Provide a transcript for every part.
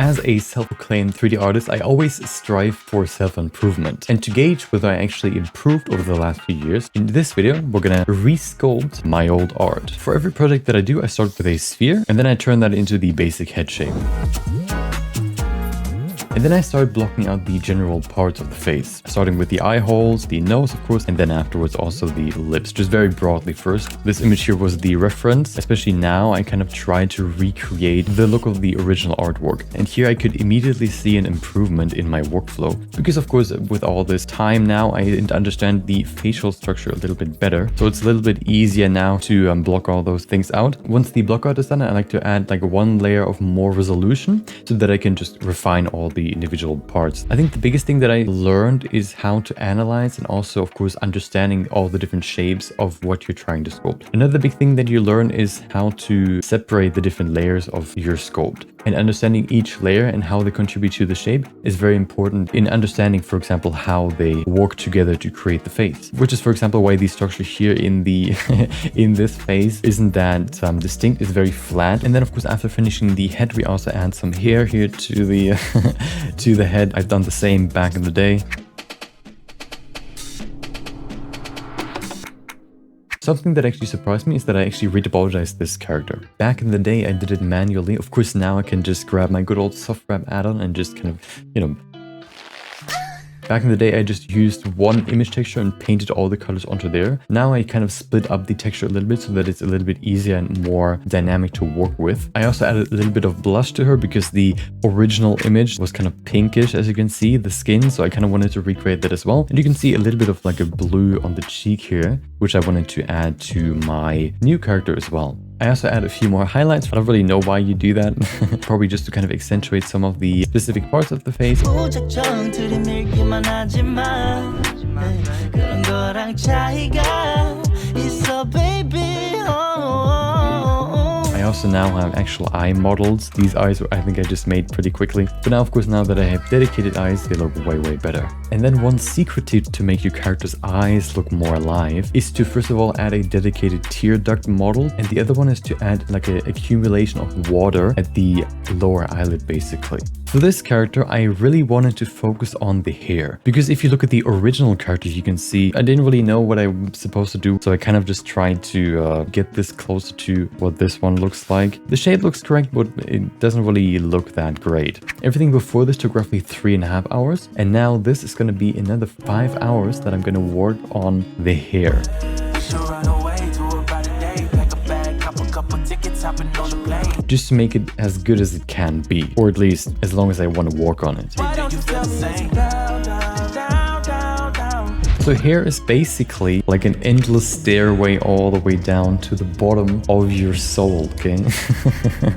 As a self-proclaimed 3D artist, I always strive for self-improvement. And to gauge whether I actually improved over the last few years, in this video, we're gonna re-sculpt my old art. For every project that I do, I start with a sphere, and then I turn that into the basic head shape. And then I started blocking out the general parts of the face, starting with the eye holes, the nose, of course, and then afterwards also the lips, just very broadly first. This image here was the reference, especially now I kind of tried to recreate the look of the original artwork. And here I could immediately see an improvement in my workflow, because of course, with all this time now, I understand the facial structure a little bit better. So it's a little bit easier now to block all those things out. Once the block out is done, I like to add like one layer of more resolution so that I can just refine all the individual parts. I think the biggest thing that I learned is how to analyze and also of course understanding all the different shapes of what you're trying to sculpt. Another big thing that you learn is how to separate the different layers of your sculpt. And understanding each layer and how they contribute to the shape is very important in understanding, for example, how they work together to create the face. Which is, for example, why the structure here in the in this face isn't that distinct. It's very flat. And then, of course, after finishing the head, we also add some hair here to the to the head. I've done the same back in the day. Something that actually surprised me is that I actually retopologized this character. Back in the day, I did it manually. Of course, now I can just grab my good old soft wrap add-on and just kind of, you know... Back in the day, I just used one image texture and painted all the colors onto there. Now I kind of split up the texture a little bit so that it's a little bit easier and more dynamic to work with. I also added a little bit of blush to her because the original image was kind of pinkish, as you can see, the skin. So I kind of wanted to recreate that as well. And you can see a little bit of like a blue on the cheek here, which I wanted to add to my new character as well. I also add a few more highlights. I don't really know why you do that. Probably just to kind of accentuate some of the specific parts of the face. I also now have actual eye models. These eyes I think I just made pretty quickly. But now, of course, now that I have dedicated eyes, they look way, way better. And then one secret tip to make your character's eyes look more alive is to first of all add a dedicated tear duct model. And the other one is to add like an accumulation of water at the lower eyelid basically. For this character, I really wanted to focus on the hair. Because if you look at the original character, you can see I didn't really know what I'm supposed to do. So I kind of just tried to get this closer to what this one looks like. The shape looks correct, but it doesn't really look that great. Everything before this took roughly 3.5 hours. And now this is going to be another 5 hours that I'm going to work on the hair. Just to make it as good as it can be, or at least as long as I want to work on it. So hair is basically like an endless stairway all the way down to the bottom of your soul, okay?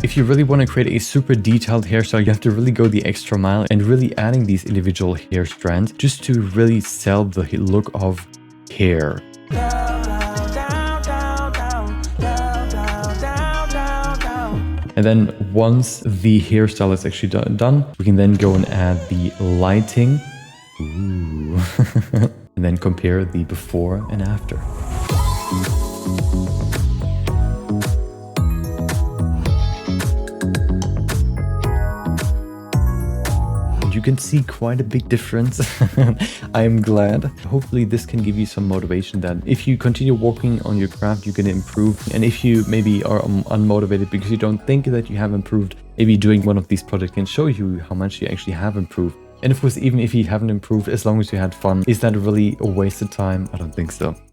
If you really want to create a super detailed hairstyle, you have to really go the extra mile and really adding these individual hair strands just to really sell the look of hair. And then once the hairstyle is actually done, we can then go and add the lighting. Ooh. And then compare the before and after. You can see quite a big difference. I am glad. Hopefully this can give you some motivation that if you continue working on your craft, you can improve. And if you maybe are unmotivated because you don't think that you have improved, maybe doing one of these projects can show you how much you actually have improved. And of course, even if you haven't improved, as long as you had fun, is that really a waste of time? I don't think so.